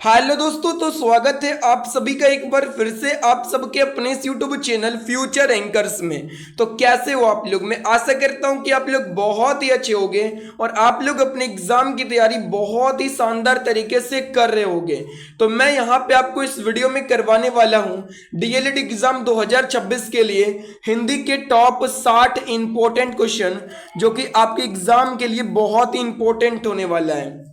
Hello दोस्तों, तो स्वागत है आप सभी का एक बार फिर से आप सबके अपने इस यूट्यूब चैनल फ्यूचर एंकर्स में। तो कैसे हो आप लोग? मैं आशा करता हूं कि आप लोग बहुत ही अच्छे होंगे और आप लोग अपने एग्जाम की तैयारी बहुत ही शानदार तरीके से कर रहे होंगे। तो मैं यहां पे आपको इस वीडियो में करवाने वाला हूं डीएलएड एग्जाम 2026 के लिए हिंदी के टॉप 60 इंपॉर्टेंट क्वेश्चन, जो कि आपके एग्जाम के लिए बहुत ही इंपॉर्टेंट होने वाला है।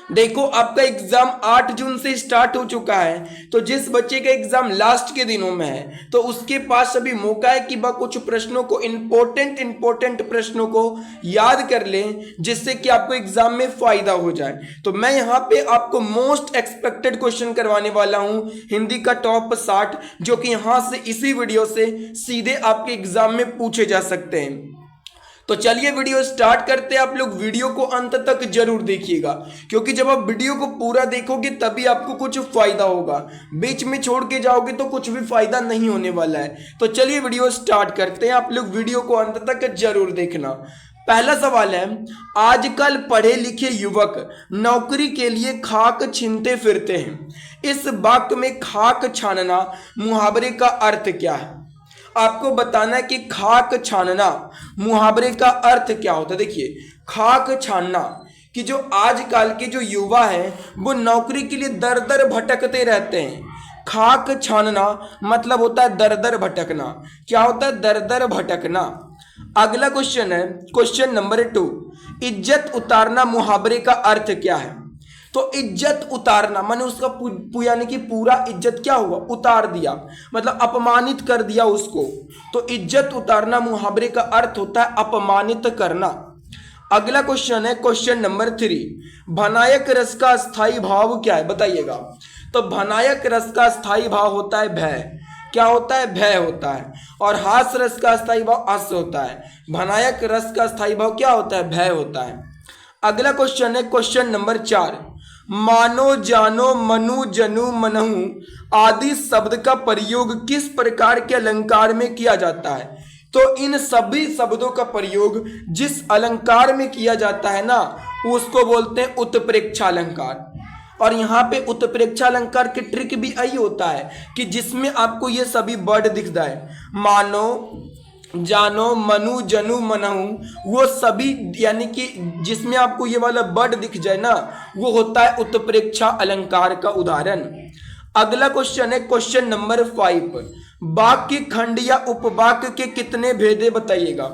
देखो, आपका एग्जाम 8 जून से स्टार्ट हो चुका है, तो जिस बच्चे का एग्जाम लास्ट के दिनों में है तो उसके पास अभी मौका है कि वह कुछ प्रश्नों को इंपॉर्टेंट प्रश्नों को याद कर लें, जिससे कि आपको एग्जाम में फायदा हो जाए। तो मैं यहाँ पे आपको मोस्ट एक्सपेक्टेड क्वेश्चन करवाने वाला हूँ हिंदी का टॉप 60, जो कि यहाँ से इसी वीडियो से सीधे आपके एग्जाम में पूछे जा सकते हैं। तो चलिए वीडियो स्टार्ट करते हैं। आप लोग वीडियो को अंत तक जरूर देखिएगा, क्योंकि जब आप वीडियो को पूरा देखोगे तभी आपको कुछ फायदा होगा। बीच में छोड़ के जाओगे तो कुछ भी फायदा नहीं होने वाला है। तो चलिए वीडियो स्टार्ट करते हैं। आप लोग वीडियो को अंत तक जरूर देखना। पहला सवाल है, आजकल पढ़े लिखे युवक नौकरी के लिए खाक छीनते फिरते हैं। इस वाक्य में खाक छानना मुहावरे का अर्थ क्या है? आपको बताना है कि खाक छानना मुहावरे का अर्थ क्या होता है। देखिए, खाक छानना कि जो आजकल के जो युवा है वो नौकरी के लिए दर दर भटकते रहते हैं। खाक छानना मतलब होता है दर दर भटकना। क्या होता है? दर दर भटकना। अगला क्वेश्चन है क्वेश्चन नंबर 2, इज्जत उतारना मुहावरे का अर्थ क्या है? तो इज्जत उतारना माने उसका यानी कि पूरा इज्जत क्या हुआ? उतार दिया, मतलब अपमानित कर दिया उसको। तो इज्जत उतारना मुहावरे का अर्थ होता है अपमानित करना। अगला क्वेश्चन है क्वेश्चन नंबर 3, भनायक रस का स्थायी भाव क्या है? बताइएगा। तो भनायक रस का स्थायी भाव होता है भय। क्या होता है? भय होता है। और हास्य रस का स्थायी भाव हास्य होता है। भनायक रस का स्थायी भाव क्या होता है? भय होता है। अगला क्वेश्चन है क्वेश्चन नंबर 4, मानो जानो मनु जनु मनहु आदि शब्द का प्रयोग किस प्रकार के अलंकार में किया जाता है? तो इन सभी शब्दों का प्रयोग जिस अलंकार में किया जाता है ना, उसको बोलते हैं उत्प्रेक्षा अलंकार। और यहाँ पे उत्प्रेक्षा अलंकार की ट्रिक भी यही होता है कि जिसमें आपको ये सभी वर्ड दिख जाए, मानो जानो मनु जनु मनहु, वो सभी यानी कि जिसमें आपको ये वाला वर्ड दिख जाए ना, वो होता है उत्प्रेक्षा अलंकार का उदाहरण। अगला क्वेश्चन है क्वेश्चन नंबर 5, वाक्य खंड या उपवाक्य के कितने भेद बताइएगा।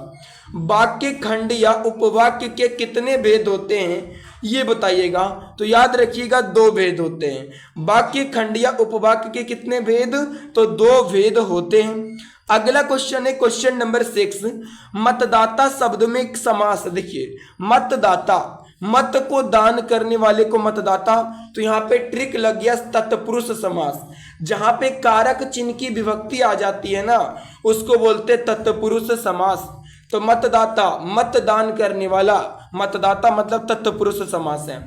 वाक्य खंड या उपवाक्य के कितने भेद होते हैं ये बताइएगा। तो याद रखिएगा 2 भेद होते हैं। वाक्य खंड या उपवाक्य के कितने भेद? तो 2 भेद होते हैं। अगला क्वेश्चन है क्वेश्चन नंबर 6, मतदाता शब्द में एक समास। देखिए, मतदाता, मत को दान करने वाले को मतदाता। तो यहाँ पे ट्रिक लग गया तत्पुरुष समास। जहां पे कारक चिन्ह की विभक्ति आ जाती है ना, उसको बोलते तत्पुरुष समास। तो मतदाता, मतदान करने वाला, मतदाता मतलब तत्पुरुष समास है।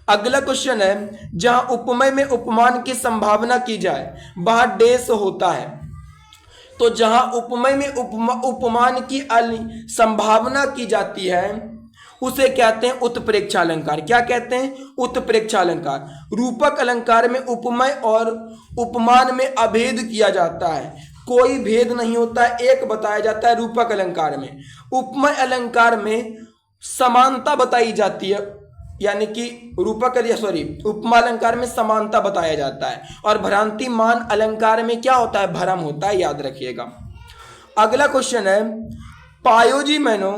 अगला क्वेश्चन है, जहां उपमेय में उपमान की संभावना की जाए वहां डेस होता है। तो जहां उपमेय में उपमान की संभावना की जाती है उसे कहते हैं उत्प्रेक्षा अलंकार। क्या कहते हैं? उत्प्रेक्षा अलंकार। रूपक अलंकार में उपमेय और उपमान में अभेद किया जाता है, कोई भेद नहीं होता है, एक बताया जाता है। रूपक अलंकार में, उपमेय अलंकार में समानता बताई जाती है, यानी कि उपमा अलंकार में समानता बताया जाता है। और भ्रांति मान अलंकार में क्या होता है? भ्रम होता है, याद रखिएगा। अगला क्वेश्चन है, पायो जी मैनो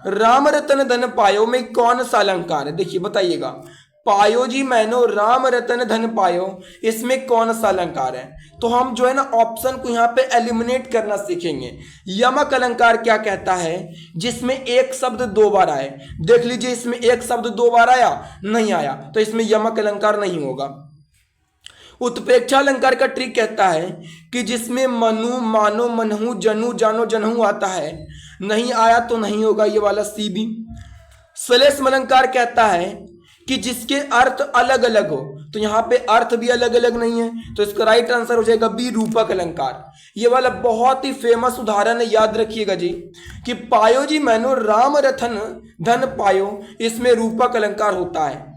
राम रतन धन पायो में कौन सा अलंकार है? देखिए बताइएगा, पायो जी मैनो राम रतन धन पायो, इसमें कौन सा अलंकार है? तो हम जो है ना ऑप्शन को यहाँ पे एलिमिनेट करना सीखेंगे। यमक अलंकार क्या कहता है? जिसमें एक शब्द 2 बार आए। देख लीजिए, इसमें एक शब्द 2 बार आया? नहीं आया, तो इसमें यमक अलंकार नहीं होगा। उत्प्रेक्षा अलंकार का ट्रिक कहता है कि जिसमें मनु मानो मनहु जनु जानो जनहु आता है, नहीं आया तो नहीं होगा, ये वाला सी बी। श्लेष अलंकार कहता है कि जिसके अर्थ अलग अलग हो। तो यहाँ पे अर्थ भी अलग अलग नहीं है, तो इसका राइट आंसर हो जाएगा बी, रूपक अलंकार। ये वाला बहुत ही फेमस उदाहरण है, याद रखिएगा जी, कि पायो जी मैनो राम रतन धन पायो, इसमें रूपक अलंकार होता है।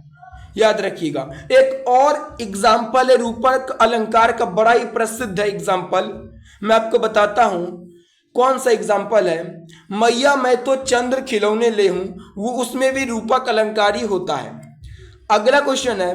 याद रखिएगा। एक और एग्जाम्पल है रूपक अलंकार का, बड़ा ही प्रसिद्ध है एग्जाम्पल, मैं आपको बताता हूं कौन सा एग्जाम्पल है। मैया मैं तो चंद्र खिलौने ले हूं, वो उसमें भी रूपक अलंकार ही होता है। अगला क्वेश्चन है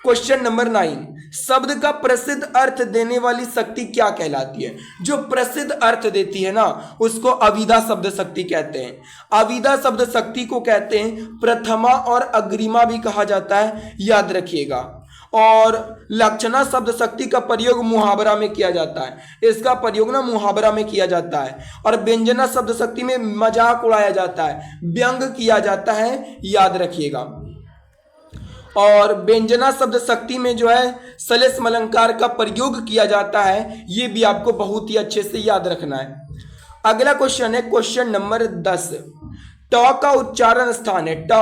क्वेश्चन नंबर 9, शब्द का प्रसिद्ध अर्थ देने वाली शक्ति क्या कहलाती है? जो प्रसिद्ध अर्थ देती है ना उसको अविदा शब्द शक्ति कहते हैं। अविदा शब्द शक्ति को कहते हैं प्रथमा और अग्रिमा भी कहा जाता है, याद रखिएगा। और लक्षणा शब्द शक्ति का प्रयोग मुहावरा में किया जाता है, इसका प्रयोग ना मुहावरा में किया जाता है। और व्यंजना शब्द शक्ति में मजाक उड़ाया जाता है, व्यंग किया जाता है, याद रखिएगा। और व्यंजना शब्द शक्ति में जो है सलेस अलंकार का प्रयोग किया जाता है, ये भी आपको बहुत ही अच्छे से याद रखना है। अगला क्वेश्चन है क्वेश्चन नंबर 10, ट का उच्चारण स्थान है ट,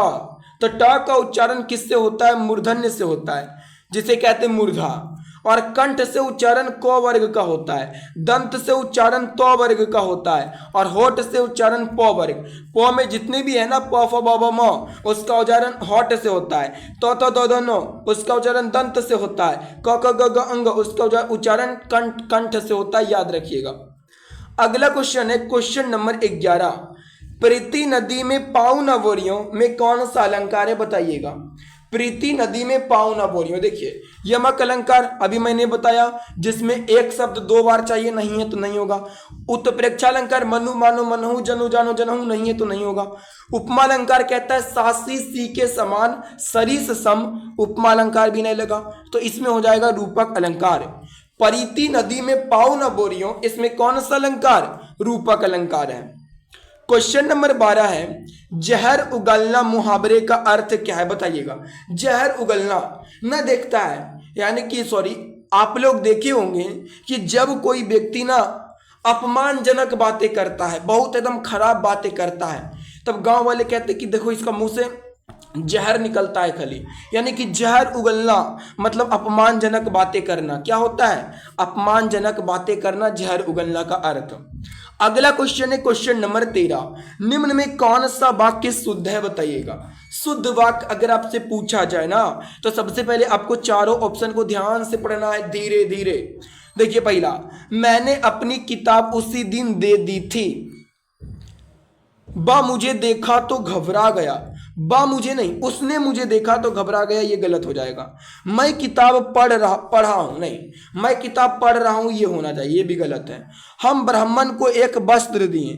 तो ट का उच्चारण किससे होता है? मूर्धन्य से होता है, जिसे कहते हैं मूर्धा। और कंठ से उच्चारण क वर्ग का होता है, दंत से उच्चारण त वर्ग का होता है, और होठ से उच्चारण प वर्ग। प में जितने भी है ना प फ ब भ म, उसका उच्चारण होठ से होता है। त थ द ध न, उसका उच्चारण दंत से होता है। क ख ग घ अंग, उसका उच्चारण कंठ से होता है, याद रखिएगा। अगला क्वेश्चन है क्वेश्चन नंबर 11, प्रीति नदी में पाँव न बोरियों में कौन सा अलंकार है? बताइएगा। प्रीति नदी में पाँव न बोरियों, देखिए यमक अलंकार अभी मैंने बताया, जिसमें एक शब्द 2 बार चाहिए, नहीं है तो नहीं होगा। उत्प्रेक्षा अलंकार मनु मानो मनहु जनु जानो जनहु, नहीं है तो नहीं होगा। उपमा अलंकार कहता है सासी सी के समान सरिस सम, उपमा अलंकार भी नहीं लगा, तो इसमें हो जाएगा रूपक अलंकार। प्रीति नदी में पाँव न बोरियों, इसमें कौन सा अलंकार? रूपक अलंकार है। क्वेश्चन नंबर 12 है, जहर उगलना मुहावरे का अर्थ क्या है? बताइएगा। जहर उगलना न देखता है, यानी कि सॉरी, आप लोग देखे होंगे कि जब कोई व्यक्ति ना अपमानजनक बातें करता है, बहुत एकदम खराब बातें करता है, तब गांव वाले कहते हैं कि देखो इसका मुंह से जहर निकलता है खाली, यानी कि जहर उगलना मतलब अपमानजनक बातें करना। क्या होता है? अपमानजनक बातें करना, जहर उगलना का अर्थ। अगला क्वेश्चन है क्वेश्चन नंबर 13, निम्न में कौन सा वाक्य शुद्ध है? बताइएगा। शुद्ध वाक्य अगर आपसे पूछा जाए ना, तो सबसे पहले आपको चारों ऑप्शन को ध्यान से पढ़ना है, धीरे धीरे। देखिए पहला, मैंने अपनी किताब उसी दिन दे दी थी, बा मुझे देखा तो घबरा गया, बा मुझे नहीं, उसने मुझे देखा तो घबरा गया, ये गलत हो जाएगा। मैं किताब पढ़ा हूं, नहीं, मैं किताब पढ़ रहा हूं, ये होना चाहिए, ये भी गलत है। हम ब्राह्मण को एक वस्त्र दिए,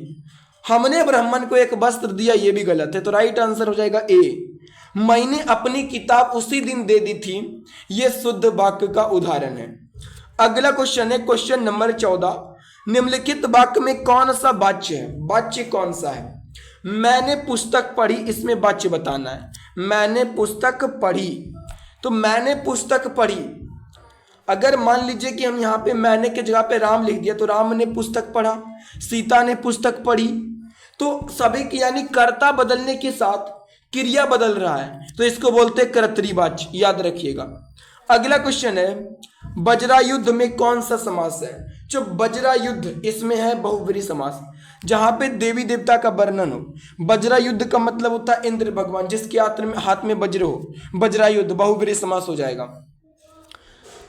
हमने ब्राह्मण को एक वस्त्र दिया, ये भी गलत है, तो राइट आंसर हो जाएगा ए। मैंने अपनी किताब उसी दिन दे दी थी, ये शुद्ध वाक्य का उदाहरण है। अगला क्वेश्चन है क्वेश्चन नंबर 14, निम्नलिखित वाक्य में कौन सा वाच्य है? वाच्य कौन सा है? मैंने पुस्तक पढ़ी, इसमें वाच्य बताना है। मैंने पुस्तक पढ़ी, तो मैंने पुस्तक पढ़ी, अगर मान लीजिए कि हम यहाँ पे मैंने के जगह पे राम लिख दिया, तो राम ने पुस्तक पढ़ा, सीता ने पुस्तक पढ़ी, तो सभी की यानी कर्ता बदलने के साथ क्रिया बदल रहा है, तो इसको बोलते हैं कर्तरीवाच्य, याद रखिएगा। अगला क्वेश्चन है, वज्रायुद्ध में कौन सा समास है? जो वज्रायुद्ध, इसमें है बहुव्रीहि समास, जहां पे देवी देवता का वर्णन हो। वज्रायुद्ध का मतलब होता है इंद्र भगवान, जिसके हाथ में वज्र हो, वज्रायुद्ध बहुव्रीहि समास हो जाएगा।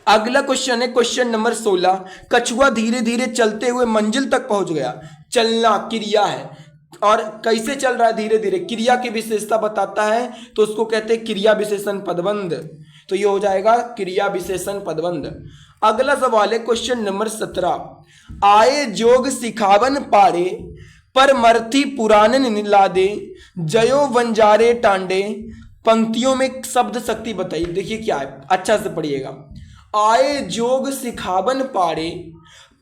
अगला क्वेश्चन है क्वेश्चन नंबर 16, कछुआ धीरे धीरे चलते हुए मंजिल तक पहुंच गया। चलना क्रिया है, और कैसे चल रहा है? धीरे धीरे। क्रिया की विशेषता बताता है, तो उसको कहते हैं क्रिया विशेषण पदबंध, तो ये हो जाएगा क्रिया विशेषण पदबंध। अगला सवाल है क्वेश्चन नंबर 17, आए जोग सिखावन पारे, पर मर्थी पुराणन निलादे, जयो वंजारे टांडे। पंक्तियों में शब्द शक्ति बताइए। देखिए क्या है, अच्छा से पढ़िएगा। आए जोग सिखावन पारे,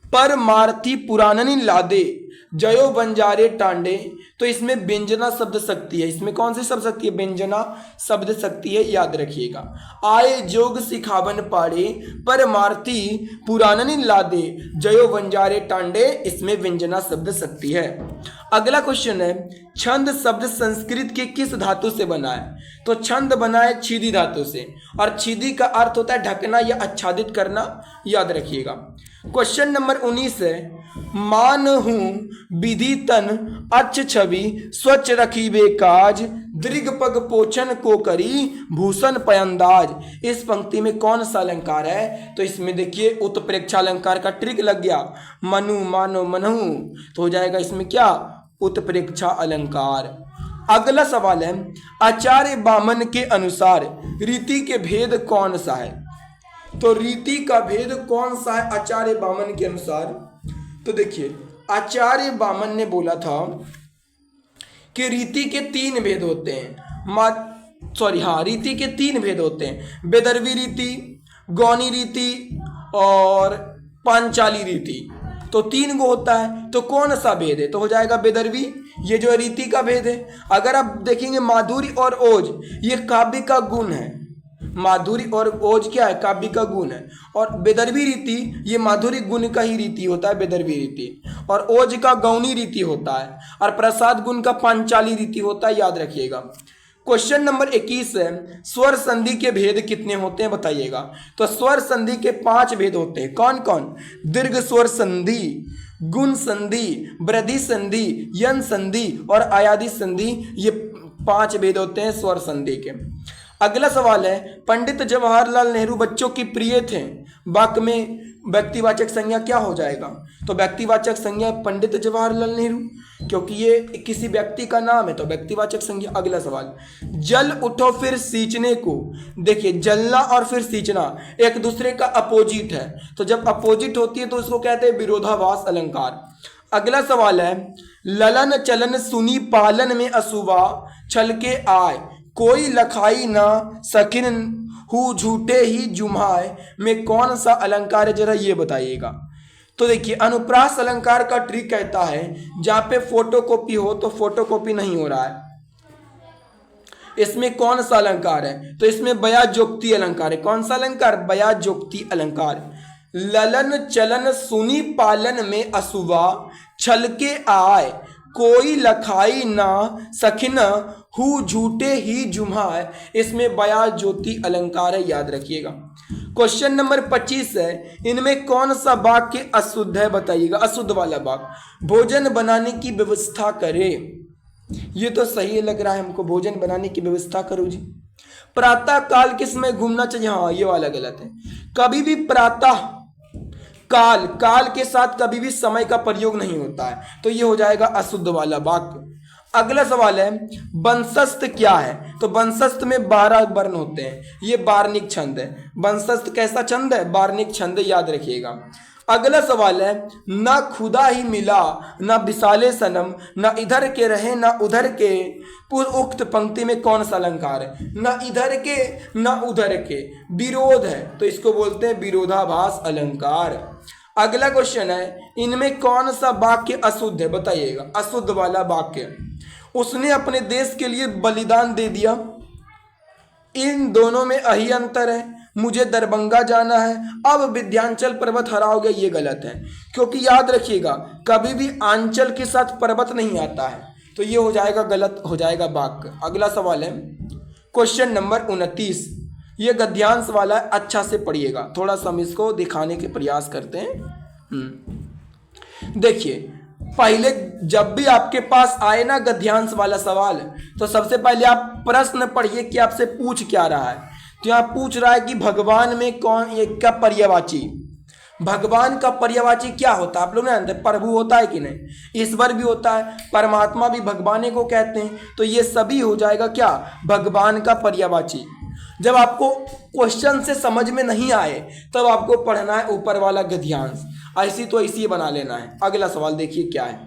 पर मारती पुराणन लादे, जयो बंजारे टांडे, तो इसमें व्यंजना शब्द शक्ति है। इसमें कौन सी शब्द शक्ति है? व्यंजना शब्द शक्ति है, याद रखिएगा। आए जोग सिखावन पाड़े, पर मारती पुराणन लादे, जयो बंजारे टांडे, इसमें व्यंजना शब्द शक्ति है। अगला क्वेश्चन है, छंद शब्द संस्कृत के किस धातु से बना है? तो छंद बना है छिदी धातु से, और छिदी का अर्थ होता है ढकना या आच्छादित करना, याद रखिएगा। क्वेश्चन नंबर 19 है, मान हूं विधि तन अच्छ छवि स्वच्छ रखी बेकाज दृग पग पोछन को करी भूषण पयंदाज। इस पंक्ति में कौन सा अलंकार है? तो इसमें देखिए उत्प्रेक्षा अलंकार का ट्रिक लग गया, मनु मानो मनहु, तो हो जाएगा इसमें क्या, उत्प्रेक्षा अलंकार। अगला सवाल है, आचार्य बामन के अनुसार रीति के भेद कौन सा है? तो रीति का भेद कौन सा है आचार्य बामन के अनुसार? तो देखिए आचार्य बामन ने बोला था कि रीति के 3 भेद होते हैं। रीति के 3 भेद होते हैं, बेदर्वी रीति, गौनी रीति और पांचाली रीति। तो 3 गो होता है, तो कौन सा भेद है? तो हो जाएगा बेदर्वी, ये जो रीति का भेद है। अगर आप देखेंगे माधुरी और ओज, ये काव्य का गुण है। माधुरी और ओज क्या है? काव्य का गुण है। और बेदर्वी रीति ये माधुरी गुण का ही रीति होता है, बेदर्वी रीति, और ओज का गौनी रीति होता है, और प्रसाद गुण का पांचाली रीति होता है, याद रखिएगा। क्वेश्चन नंबर 21 है, स्वर संधि के भेद कितने होते हैं बताइएगा? तो स्वर संधि के 5 भेद होते हैं। कौन कौन? दीर्घ स्वर संधि, गुण संधि, वृद्धि संधि, यन संधि और आयादी संधि, ये 5 भेद होते हैं स्वर संधि के। अगला सवाल है, पंडित जवाहरलाल नेहरू बच्चों की प्रिय थे, वाक्य में व्यक्तिवाचक संज्ञा क्या हो जाएगा? तो व्यक्तिवाचक संज्ञा पंडित जवाहरलाल नेहरू, क्योंकि ये किसी व्यक्ति का नाम है, तो व्यक्तिवाचक संज्ञा। अगला सवाल, जल उठो फिर सींचने को। देखिए जलना और फिर सींचना एक दूसरे का अपोजिट है, तो जब अपोजिट होती है तो उसको कहते हैं विरोधाभास अलंकार। अगला सवाल है, ललन चलन सुनी पालन में अशुभा छल के आय कोई लखाई ना सखिन हु झूठे ही जुम्हाए में कौन सा अलंकार है, जरा ये बताइएगा? तो देखिए अनुप्रास अलंकार का ट्रिक कहता है जहां पे फोटोकॉपी हो तो फोटोकॉपी नहीं हो रहा है, इसमें कौन सा अलंकार है? तो इसमें बयाजोक्ति अलंकार है। कौन सा अलंकार? बयाजोक्ति अलंकार। ललन चलन सुनी पालन में अशुभा छल के आय कोई लखाई ना सखिन हु झूठे ही जुम्हाए, इसमें बयाजोक्ति अलंकार है, याद रखिएगा। क्वेश्चन नंबर 25 है, इनमें कौन सा वाक्य अशुद्ध है बताइएगा? अशुद्ध वाला वाक्य, भोजन बनाने की व्यवस्था करे। ये तो सही लग रहा है हमको, भोजन बनाने की व्यवस्था करो जी। प्रातः काल किस में घूमना चाहिए? हाँ ये वाला गलत है। कभी भी प्रातः काल, काल के साथ कभी भी समय का प्रयोग नहीं होता है, तो ये हो जाएगा अशुद्ध वाला वाक्य। अगला सवाल है, वंशस्थ क्या है? तो वंशस्थ में 12 वर्ण होते हैं, ये बार्निक छंद है। वंशस्थ कैसा छंद है? बार्निक छंद, याद रखिएगा। अगला सवाल है, ना खुदा ही मिला ना विशाले सनम ना इधर के रहे ना उधर के, उक्त पंक्ति में कौन सा अलंकार है? ना इधर के ना उधर के, विरोध है, तो इसको बोलते हैं विरोधाभास अलंकार। अगला क्वेश्चन है, इनमें कौन सा वाक्य अशुद्ध है बताइएगा? अशुद्ध वाला वाक्य, उसने अपने देश के लिए बलिदान दे दिया, इन दोनों में यही अंतर है, मुझे दरभंगा जाना है, अब विंध्याचल पर्वत हराओगे, ये गलत है, क्योंकि याद रखिएगा कभी भी आंचल के साथ पर्वत नहीं आता है, तो ये हो जाएगा गलत, हो जाएगा वाक्य। अगला सवाल है क्वेश्चन नंबर 29, ये गद्यांश वाला है, अच्छा से पढ़िएगा, थोड़ा सा हम इसको दिखाने के प्रयास करते हैं। देखिए पहले जब भी आपके पास आए ना गद्यांश वाला सवाल, तो सबसे पहले आप प्रश्न पढ़िए कि आपसे पूछ क्या रहा है। तो यहाँ पूछ रहा है कि भगवान में कौन, ये क्या पर्यायवाची, भगवान का पर्यायवाची क्या होता है? आप लोग ना जानते, प्रभु होता है कि नहीं, ईश्वर भी होता है, परमात्मा भी भगवान को कहते हैं, तो ये सभी हो जाएगा क्या? भगवान का पर्यायवाची। जब आपको क्वेश्चन से समझ में नहीं आए तब आपको पढ़ना है ऊपर वाला गद्यांश, ऐसी तो ऐसी बना लेना है। अगला सवाल देखिए क्या है,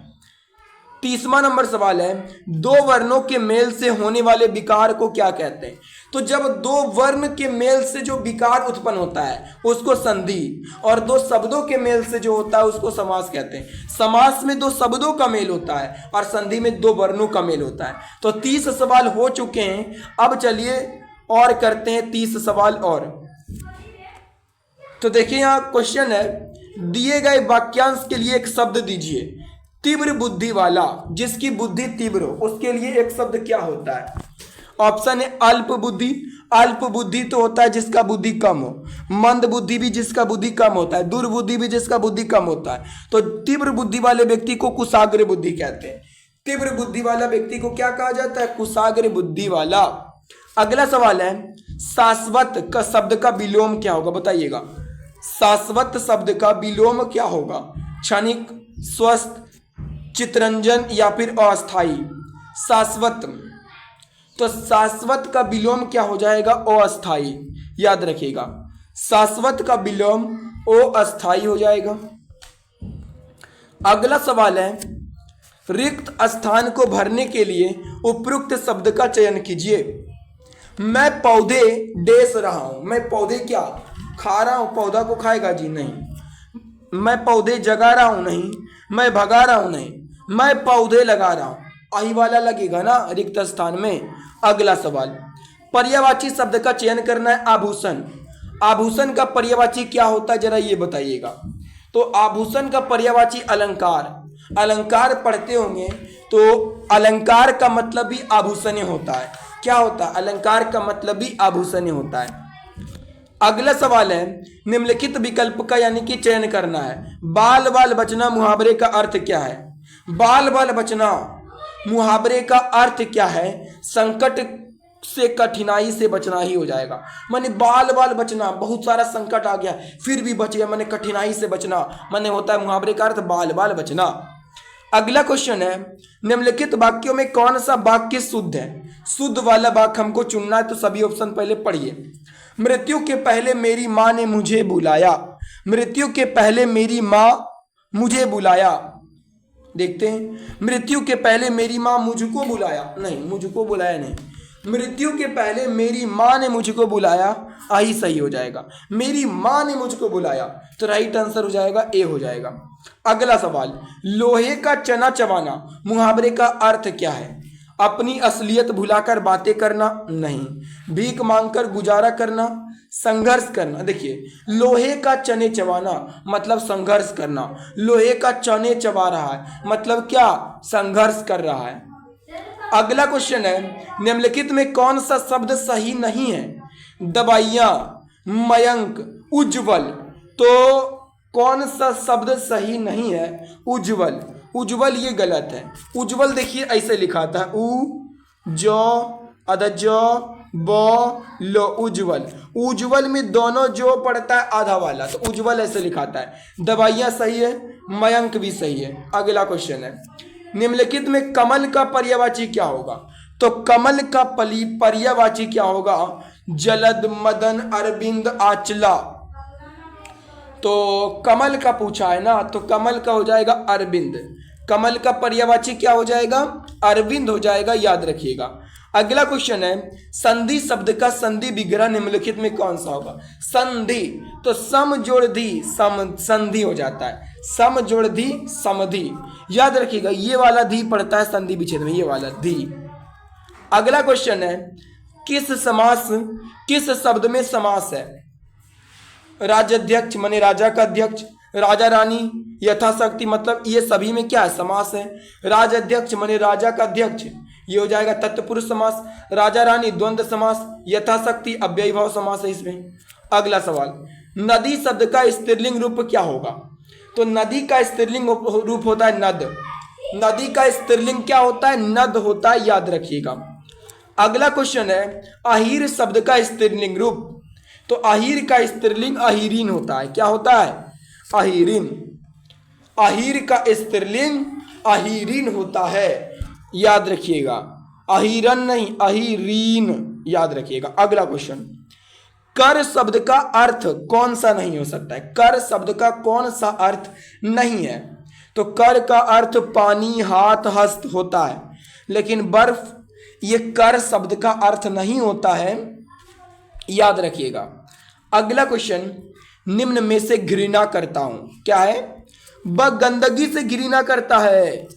30वां नंबर सवाल है, दो वर्णों के मेल से होने वाले विकार को क्या कहते हैं? तो जब दो वर्ण के मेल से जो विकार उत्पन्न होता है उसको संधि, और दो शब्दों के मेल से जो होता है उसको समास कहते हैं। समास में दो शब्दों का मेल होता है और संधि में दो वर्णों का मेल होता है। तो 30 सवाल हो चुके हैं, अब चलिए और करते हैं 30 सवाल और। तो देखिए यहाँ क्वेश्चन है, दिए गए वाक्यांश के लिए एक शब्द दीजिए। तीव्र बुद्धि वाला, जिसकी बुद्धि तीव्र हो, उसके लिए एक शब्द क्या होता है? ऑप्शन है अल्प बुद्धि, अल्प बुद्धि तो होता है जिसका बुद्धि कम हो, मंद बुद्धि भी जिसका बुद्धि कम होता है, दुर्बुद्धि भी जिसका बुद्धि कम होता है। तो तीव्र बुद्धि वाले व्यक्ति को कुशाग्र बुद्धि कहते हैं। तीव्र बुद्धि वाला व्यक्ति को क्या कहा जाता है? कुशाग्र बुद्धि वाला। अगला सवाल है, शाश्वत का शब्द का विलोम क्या होगा? बताइएगा, शाश्वत शब्द का विलोम क्या होगा? क्षणिक, स्वस्थ, चित्रंजन या फिर अस्थाई? शाश्वत, तो शाश्वत का विलोम क्या हो जाएगा? अस्थाई। याद रखिएगा, शाश्वत का विलोम अस्थाई हो जाएगा। अगला सवाल है, रिक्त स्थान को भरने के लिए उपयुक्त शब्द का चयन कीजिए। मैं पौधे डेस रहा हूं। मैं पौधे क्या खा रहा हूं? पौधा को खाएगा जी? नहीं। मैं पौधे जगा रहा हूं? नहीं। मैं भगा रहा हूं? नहीं। मैं पौधे लगा रहा हूं, आई वाला लगेगा ना रिक्त स्थान में। अगला सवाल, पर्यायवाची शब्द का चयन करना है। आभूषण, आभूषण का पर्यायवाची क्या होता है जरा ये बताइएगा। तो आभूषण का पर्यायवाची अलंकार। अलंकार पढ़ते होंगे तो अलंकार का मतलब भी आभूषण होता है। क्या होता है? अलंकार का मतलब भी आभूषण होता है। अगला सवाल है, निम्नलिखित विकल्प का यानी कि चयन करना है। बाल बाल बचना मुहावरे का अर्थ क्या है? बाल बाल बचना मुहावरे का अर्थ क्या है? संकट से, कठिनाई से बचना ही हो जाएगा। माने बाल बाल बचना, बहुत सारा संकट आ गया फिर भी बच गया, माने कठिनाई से बचना, माने होता है मुहावरे का अर्थ बाल बाल बचना। अगला क्वेश्चन है, निम्नलिखित वाक्यों में कौन सा वाक्य शुद्ध है? शुद्ध वाला वाक्य हमको चुनना है, तो सभी ऑप्शन पहले पढ़िए। मृत्यु के पहले मेरी माँ ने मुझे बुलाया। मृत्यु के पहले मेरी माँ मुझे बुलाया। देखते हैं, मृत्यु के पहले मेरी माँ मुझको बुलाया, नहीं, मुझको बुलाया नहीं। मृत्यु के पहले मेरी माँ ने मुझको बुलाया, आई सही हो जाएगा। मेरी माँ ने मुझको बुलाया, तो राइट आंसर हो जाएगा, ए हो जाएगा। अगला सवाल, लोहे का चना चबाना मुहावरे का अर्थ क्या है? अपनी असलियत भुलाकर बातें करना? नहीं। भीख मांगकर गुजारा करना? संघर्ष करना। देखिए, लोहे का चने चबाना मतलब संघर्ष करना। लोहे का चने चबा रहा है मतलब क्या? संघर्ष कर रहा है। अगला क्वेश्चन है, निम्नलिखित में कौन सा शब्द सही नहीं है? दवाइयाँ, मयंक, उज्ज्वल। तो कौन सा शब्द सही नहीं है? उज्ज्वल। उज्ज्वल ये गलत है। उज्ज्वल देखिए ऐसे लिखा था, उ जो अद जो ब लो, उज्ज्वल। उज्ज्वल में दोनों जो पड़ता है आधा वाला, तो उज्ज्वल ऐसे लिखाता है। दवाइयाँ सही है, मयंक भी सही है। अगला क्वेश्चन है, निम्नलिखित में कमल का पर्यायवाची क्या होगा? तो कमल का पर्यायवाची क्या होगा? जलद, मदन, अरविंद, आचला। तो कमल का पूछा है ना, तो कमल का हो जाएगा अरविंद। कमल का पर्यायवाची क्या हो जाएगा? अरविंद हो जाएगा, याद रखिएगा। अगला क्वेश्चन है, संधि शब्द का संधि विग्रह निम्नलिखित में कौन सा होगा? संधि, तो सम जोड़ धी संधि हो जाता है। सम जोड़ धी समधि, याद रखिएगा। ये वाला धी पड़ता है संधि विच्छेद में, ये वाला धी। अगला क्वेश्चन है, किस शब्द में समास है? राजाध्यक्ष माने राजा का अध्यक्ष, राजा रानी, यथाशक्ति, मतलब ये सभी में क्या है? समास है। राजाध्यक्ष माने राजा का अध्यक्ष, ये हो जाएगा तत्पुरुष समास। राजा रानी द्वंद्व समास, यथाशक्ति अव्ययी भाव समास है इसमें। अगला सवाल, नदी शब्द का स्त्रीलिंग रूप क्या होगा? तो नदी का स्त्रीलिंग रूप होता है नद। नदी का स्त्रीलिंग क्या होता है? नद होता है, याद रखिएगा। अगला क्वेश्चन है, अहीर शब्द का स्त्रीलिंग रूप। तो अहीर का स्त्रीलिंग अहीरीन होता है। क्या होता है? अहीरीन। अहीर का स्त्रीलिंग अहीरीन होता है, याद रखिएगा। अहीरन नहीं, अहीरीन, याद रखिएगा। अगला क्वेश्चन, कर शब्द का अर्थ कौन सा नहीं हो सकता है? कर शब्द का कौन सा अर्थ नहीं है? तो कर का अर्थ पानी, हाथ, हस्त होता है, लेकिन बर्फ ये कर शब्द का अर्थ नहीं होता है, याद रखिएगा। अगला क्वेश्चन, निम्न में से घृणा करता हूं क्या है? वह गंदगी से घृणा करता है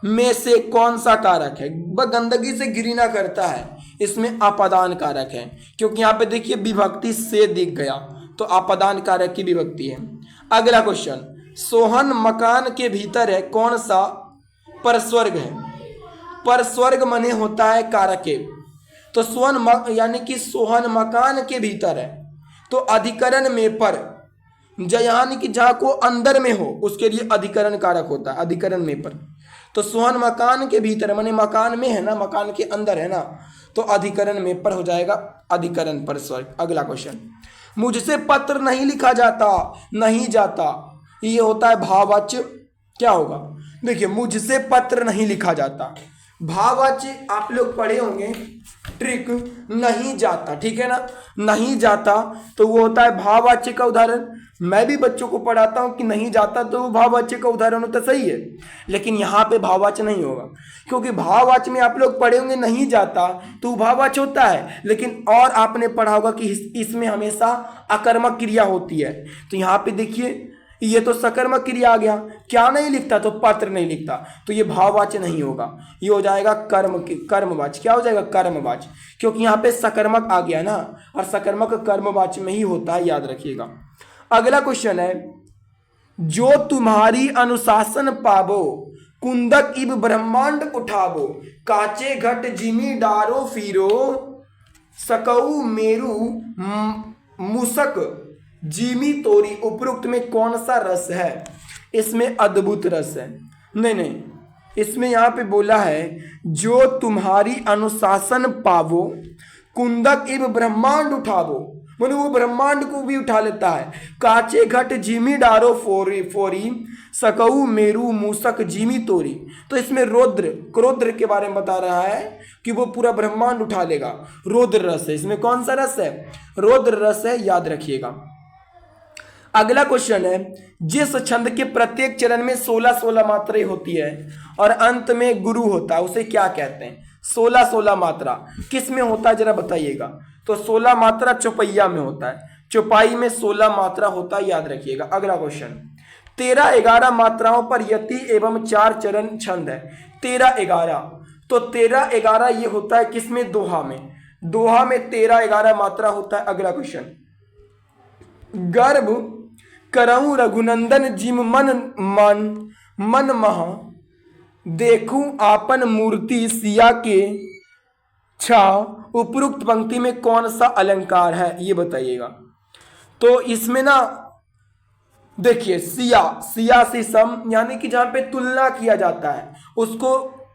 में से कौन सा कारक है? वह गंदगी से घृणा करता है, इसमें अपादान कारक है, क्योंकि यहाँ पे देखिए विभक्ति से दिख गया, तो अपादान कारक की विभक्ति है। अगला क्वेश्चन, सोहन मकान के भीतर है, कौन सा परस्वर्ग है? परस्वर्ग मने होता है कारके, तो यानी कि सोहन मकान के भीतर है, तो अधिकरण में पर, यानी कि जहाँ को अंदर में हो उसके लिए अधिकरण कारक होता है, अधिकरण में पर। तो सोहन मकान के भीतर माने मकान में है ना, मकान के अंदर है ना, तो अधिकरण में पर हो जाएगा, अधिकरण पर स्वर्ग। अगला क्वेश्चन, मुझसे पत्र नहीं लिखा जाता, नहीं जाता, ये होता है भाववाच्य, क्या होगा? देखिए, मुझसे पत्र नहीं लिखा जाता, भाववाच्य आप लोग पढ़े होंगे ट्रिक, नहीं जाता, ठीक है ना, नहीं जाता तो वो होता है भाववाच्य का उदाहरण। मैं भी बच्चों को पढ़ाता हूं कि नहीं जाता तो वो भाववाच्य का उदाहरण होता, सही है, लेकिन यहाँ पे भाववाच्य नहीं होगा, क्योंकि भाववाच्य में आप लोग पढ़े होंगे नहीं जाता तो वो भाववाच्य होता है, लेकिन और आपने पढ़ा होगा कि इसमें हमेशा अकर्मक क्रिया होती है। तो यहाँ पे देखिए, ये तो सकर्मक क्रिया आ गया, क्या नहीं लिखता? तो पत्र नहीं लिखता, तो ये भाववाच्य नहीं होगा, ये हो जाएगा कर्मवाच्य। क्या हो जाएगा? कर्मवाच्य, क्योंकि यहाँ पे सकर्मक आ गया ना, और सकर्मक कर्मवाच्य में ही होता है, याद रखिएगा। अगला क्वेश्चन है, जो तुम्हारी अनुशासन पावो, कुंदक इब ब्रह्मांड उठावो, काचे घट जिमी डारो फिरो, सकऊ मेरू मूसक जीमी तोरी, उपरोक्त में कौन सा रस है? इसमें अद्भुत रस है। नहीं, इसमें यहाँ पे बोला है जो तुम्हारी अनुशासन पावो, कुंदक इव ब्रह्मांड उठावो, माने वो ब्रह्मांड को भी उठा लेता है, काचे घट जीमी डारो फोरी, सकऊ मेरू मूसक जीमी तोरी। तो इसमें क्रोद्र के बारे में बता रहा है कि वो पूरा ब्रह्मांड उठा लेगा, रौद्र रस है। इसमें कौन सा रस है? रौद्र रस है, याद रखिएगा। अगला क्वेश्चन है, जिस छंद के प्रत्येक चरण में 16 मात्राएं होती है और अंत में गुरु होता है, उसे क्या कहते हैं? 16 मात्रा किस में होता है जरा बताइएगा? तो 16 मात्रा चौपैया में होता है, चौपाई में 16 मात्रा होता है, याद रखिएगा। अगला क्वेश्चन, 13-11 मात्राओं पर यति एवं 4 चरण छंद है। 13-11, तो 13-11 ये होता है किसमें? दोहा में। दोहा में 13-11 मात्रा होता है। अगला क्वेश्चन, गर्भ करऊं रघुनंदन जिम मन मह, देखूं आपन मूर्ति सिया के छा, उपरुक्त पंक्ति में कौन सा अलंकार है? ये बताइएगा। तो इसमें ना देखिए, सिया से सम, यानी कि जहां पे तुलना किया जाता है उसको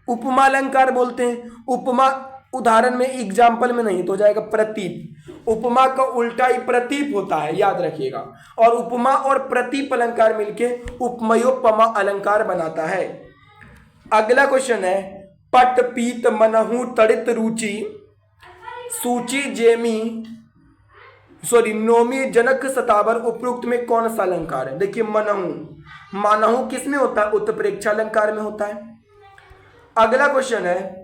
उपमा अलंकार बोलते हैं। उपमा उदाहरण में, एग्जाम्पल में नहीं, तो हो जाएगा प्रतीप। उपमा का उल्टा ही प्रतीप होता है, याद रखिएगा। और उपमा और प्रतीप अलंकार मिलके उपमयोपमा अलंकार बनाता है। अगला क्वेश्चन है, पट पीत मनहु तड़ित रुचि, सूची जेमी नोमी जनक सतावर, उपयुक्त में कौन सा अलंकार है? देखिए, मनहु किस में होता है? उत्प्रेक्षा अलंकार में होता है। अगला क्वेश्चन है,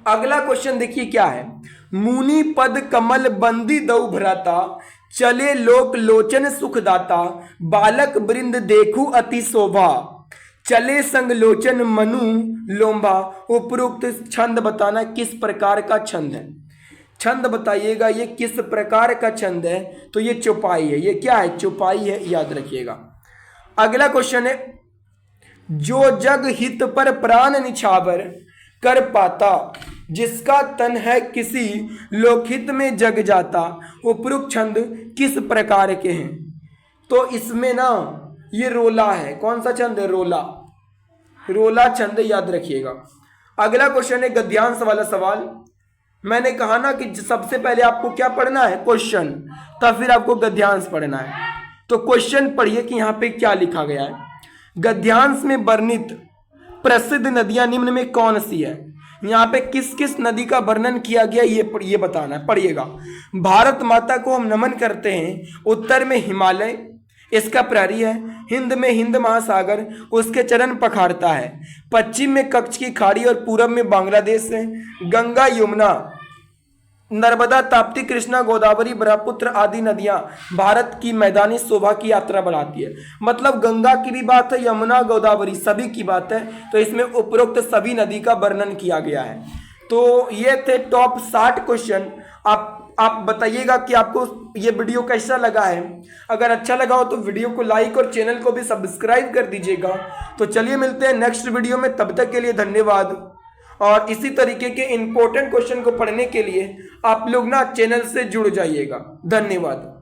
अगला क्वेश्चन देखिए क्या है, मुनि पद कमल बंदी दौ भ्राता, चले लोक लोचन सुखदाता, बालक वृंद देखू अति शोभा, चले संग लोचन मनु लोम्बा। उपरोक्त छंद बताना किस प्रकार का छंद है? छंद बताइएगा, ये किस प्रकार का छंद है? तो ये चौपाई है। ये क्या है? चौपाई है, याद रखिएगा। अगला क्वेश्चन है, जो जग हित पर प्राण निछावर कर पाता, जिसका तन है किसी लोकहित में जग जाता, उपरुक्त छंद किस प्रकार के हैं? तो इसमें ना ये रोला है। कौन सा छंद है? रोला छंद, याद रखिएगा। अगला क्वेश्चन है गद्यांश वाला सवाल। मैंने कहा ना कि सबसे पहले आपको क्या पढ़ना है? क्वेश्चन, तब फिर आपको गद्यांश पढ़ना है। तो क्वेश्चन पढ़िए कि यहाँ पे क्या लिखा गया है। गद्यांश में वर्णित प्रसिद्ध नदियां निम्न में कौन सी है? यहाँ पे किस किस नदी का वर्णन किया गया ये बताना है। पढ़िएगा, भारत माता को हम नमन करते हैं। उत्तर में हिमालय, इसका प्रहरी है। हिंद में हिंद महासागर, उसके चरण पखारता है। पश्चिम में कच्छ की खाड़ी और पूरब में बांग्लादेश है। गंगा, यमुना, नर्मदा, ताप्ती, कृष्णा, गोदावरी, ब्रह्मपुत्र आदि नदियां भारत की मैदानी शोभा की यात्रा बढ़ाती है। मतलब गंगा की भी बात है, यमुना, गोदावरी सभी की बात है। तो इसमें उपरोक्त सभी नदी का वर्णन किया गया है। तो ये थे टॉप 60 क्वेश्चन। आप आप बताइएगा कि आपको ये वीडियो कैसा लगा है। अगर अच्छा लगा हो तो वीडियो को लाइक और चैनल को भी सब्सक्राइब कर दीजिएगा। तो चलिए मिलते हैं नेक्स्ट वीडियो में, तब तक के लिए धन्यवाद। और इसी तरीके के इंपॉर्टेंट क्वेश्चन को पढ़ने के लिए आप लोग ना चैनल से जुड़ जाइएगा। धन्यवाद।